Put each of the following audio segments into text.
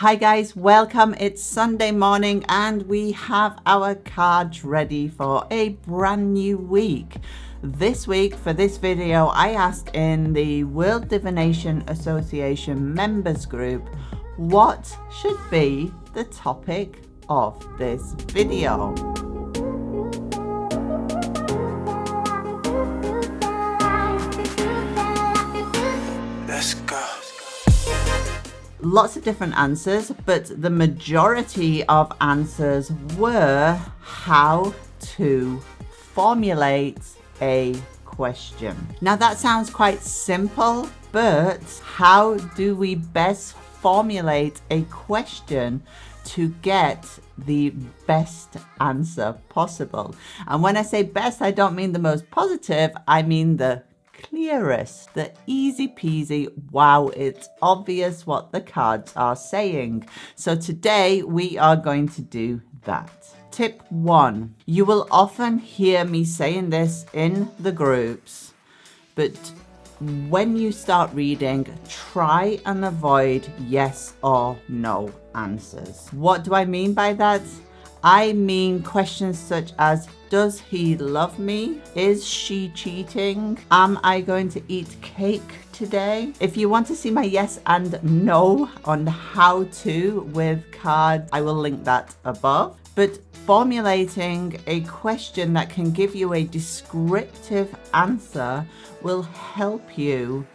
Hi guys, welcome. It's Sunday morning and we have our cards ready for a brand new week. This week for this video, I asked in the World Divination Association members group what should be the topic of this video. Let's go. Lots of different answers, but the majority of answers were how to formulate a question. Now that sounds quite simple, but how do we best formulate a question to get the best answer possible? And when I say best, I don't mean the most positive, I mean the clearest, the easy peasy, wow, it's obvious what the cards are saying. So today we are going to do that. Tip 1. You will often hear me saying this in the groups, but when you start reading, try and avoid yes or no answers. What do I mean by that? I mean questions such as, does he love me? Is she cheating? Am I going to eat cake today? If you want to see my yes and no on how to with cards, I will link that above. But formulating a question that can give you a descriptive answer will help you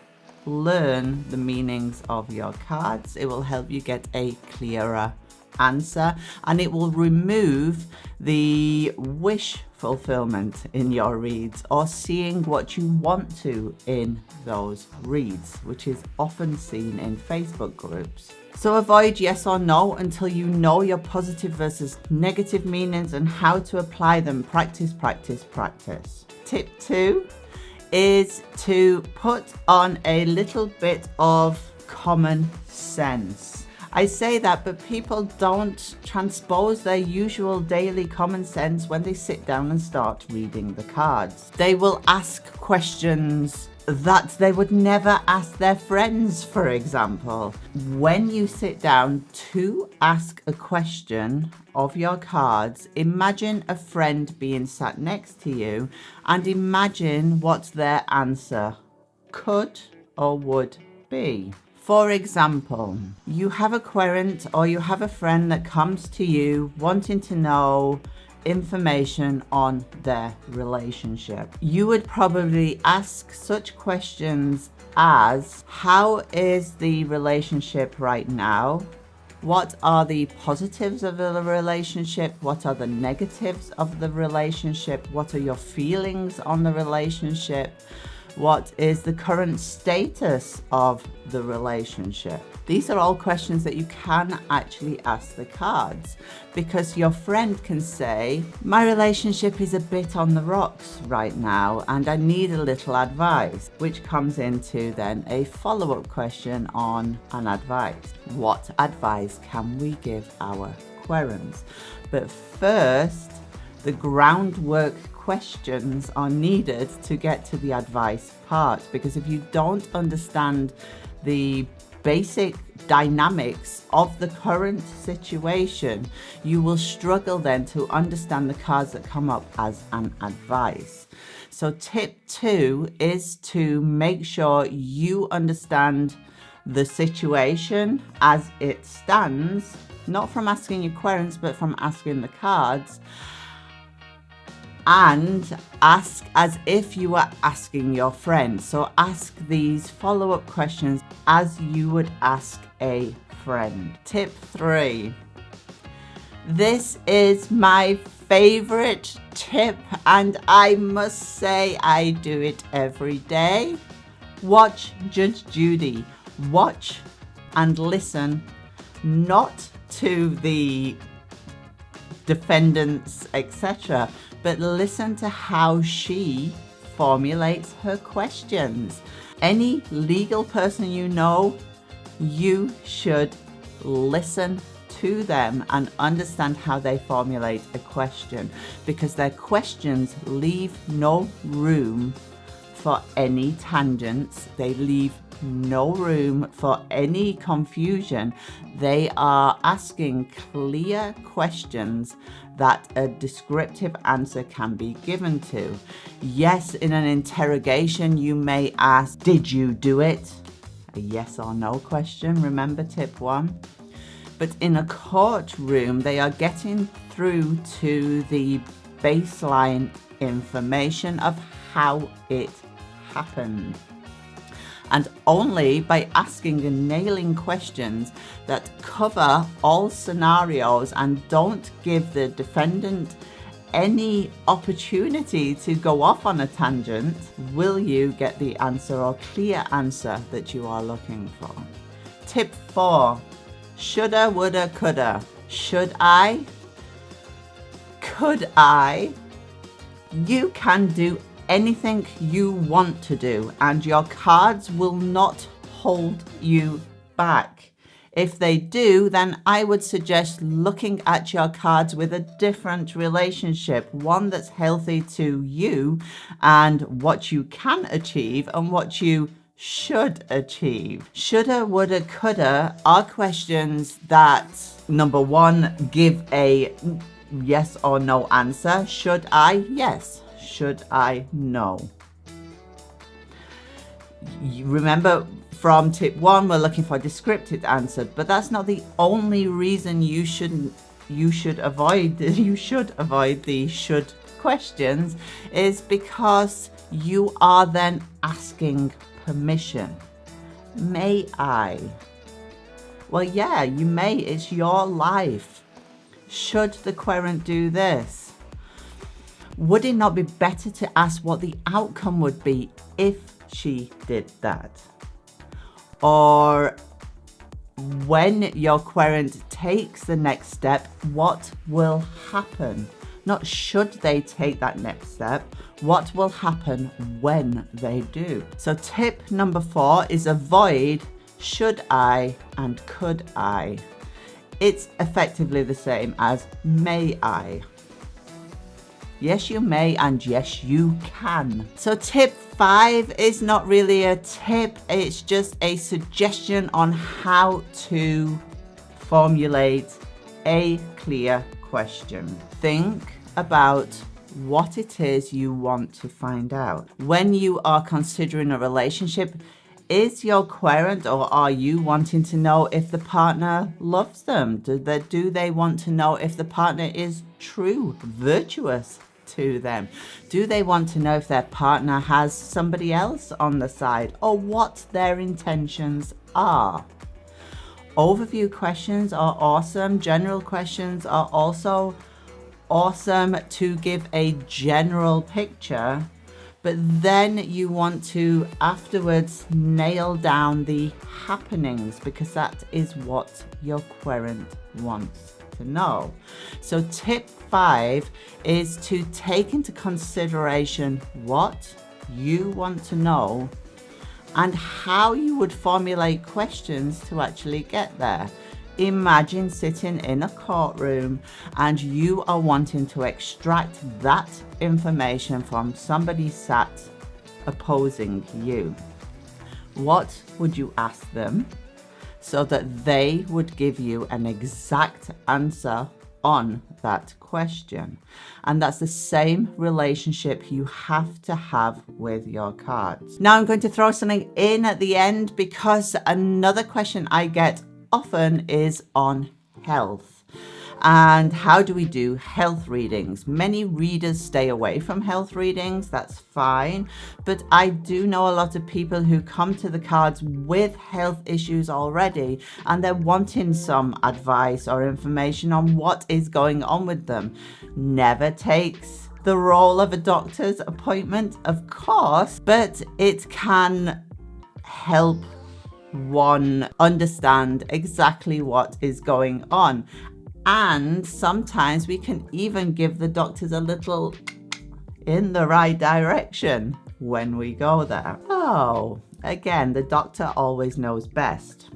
learn the meanings of your cards. It will help you get a clearer answer, and it will remove the wish fulfillment in your reads or seeing what you want to in those reads, which is often seen in Facebook groups. So avoid yes or no until you know your positive versus negative meanings and how to apply them. Practice, practice, practice. Tip 2 is to put on a little bit of common sense. I say that, but people don't transpose their usual daily common sense when they sit down and start reading the cards. They will ask questions that they would never ask their friends, for example. When you sit down to ask a question of your cards, imagine a friend being sat next to you and imagine what their answer could or would be. For example, you have a querent or you have a friend that comes to you wanting to know information on their relationship. You would probably ask such questions as, how is the relationship right now? What are the positives of the relationship? What are the negatives of the relationship? What are your feelings on the relationship? What is the current status of the relationship? These are all questions that you can actually ask the cards, because your friend can say, my relationship is a bit on the rocks right now and I need a little advice, which comes into then a follow-up question on an advice. What advice can we give our querents? But first, the groundwork questions are needed to get to the advice part, because if you don't understand the basic dynamics of the current situation, you will struggle then to understand the cards that come up as an advice. So tip 2 is to make sure you understand the situation as it stands, not from asking your querents, but from asking the cards, and ask as if you were asking your friend. So ask these follow-up questions as you would ask a friend. Tip 3. This is my favorite tip, and I must say I do it every day. Watch Judge Judy. Watch and listen, not to the defendants, etc., but listen to how she formulates her questions. Any legal person you know, you should listen to them and understand how they formulate a question, because their questions leave no room for any tangents. They leave no room for any confusion. They are asking clear questions that a descriptive answer can be given to. Yes, in an interrogation, you may ask, did you do it? A yes or no question, remember tip 1. But in a courtroom, they are getting through to the baseline information of how it happened. And only by asking and nailing questions that cover all scenarios and don't give the defendant any opportunity to go off on a tangent will you get the answer or clear answer that you are looking for. Tip 4. Shoulda, woulda, coulda. Should I? Could I? You can do anything you want to do, and your cards will not hold you back. If they do, then I would suggest looking at your cards with a different relationship, one that's healthy to you and what you can achieve and what you should achieve. Shoulda, woulda, coulda are questions that, number 1, give a yes or no answer. Should I? Yes. Should I? No. You remember from tip 1, we're looking for a descriptive answer, but that's not the only reason you should avoid the should questions, is because you are then asking permission. May I? Well, yeah, you may. It's your life. Should the querent do this? Would it not be better to ask what the outcome would be if she did that? Or when your querent takes the next step, what will happen? Not should they take that next step, what will happen when they do? So tip number 4 is avoid should I and could I. It's effectively the same as may I. Yes, you may, and yes, you can. So tip 5 is not really a tip, it's just a suggestion on how to formulate a clear question. Think about what it is you want to find out. When you are considering a relationship, is your querent, or are you wanting to know if the partner loves them? Do they want to know if the partner is true, virtuous to them? Do they want to know if their partner has somebody else on the side, or what their intentions are? Overview questions are awesome. General questions are also awesome to give a general picture, but then you want to afterwards nail down the happenings, because that is what your querent wants to know. So tip 5 is to take into consideration what you want to know and how you would formulate questions to actually get there. Imagine sitting in a courtroom and you are wanting to extract that information from somebody sat opposing you. What would you ask them so that they would give you an exact answer on that question? And that's the same relationship you have to have with your cards. Now I'm going to throw something in at the end, because another question I get often is on health. And how do we do health readings? Many readers stay away from health readings, that's fine. But I do know a lot of people who come to the cards with health issues already, and they're wanting some advice or information on what is going on with them. Never takes the role of a doctor's appointment, of course, but it can help one understand exactly what is going on. And sometimes we can even give the doctors a little in the right direction when we go there. Oh, again, the doctor always knows best.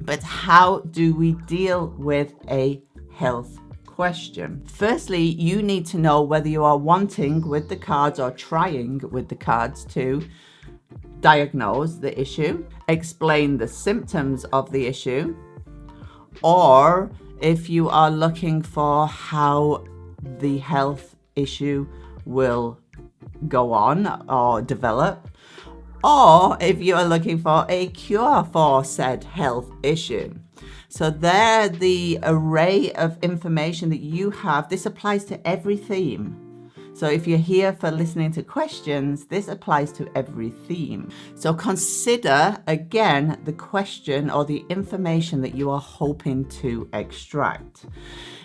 But how do we deal with a health question? Firstly, you need to know whether you are wanting with the cards or trying with the cards to diagnose the issue, explain the symptoms of the issue, or if you are looking for how the health issue will go on or develop, or if you are looking for a cure for said health issue. So there, the array of information that you have, this applies to every theme. So if you're here for listening to questions, this applies to every theme. So consider again the question or the information that you are hoping to extract.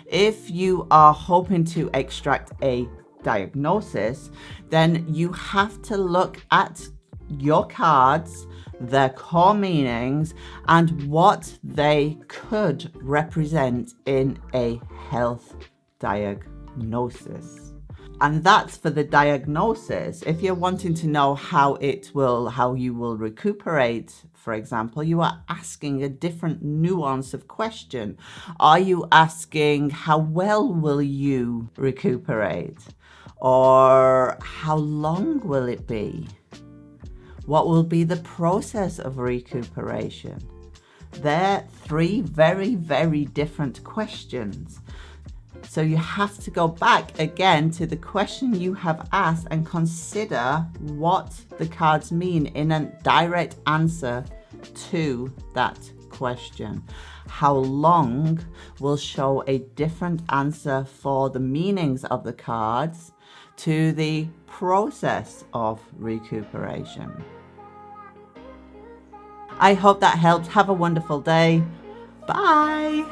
If you are hoping to extract a diagnosis, then you have to look at your cards, their core meanings, and what they could represent in a health diagnosis. And that's for the diagnosis. If you're wanting to know how you will recuperate, for example, you are asking a different nuance of question. Are you asking how well will you recuperate? Or how long will it be? What will be the process of recuperation? They're three very, very different questions. So you have to go back again to the question you have asked and consider what the cards mean in a direct answer to that question. How long will show a different answer for the meanings of the cards to the process of recuperation. I hope that helped. Have a wonderful day. Bye.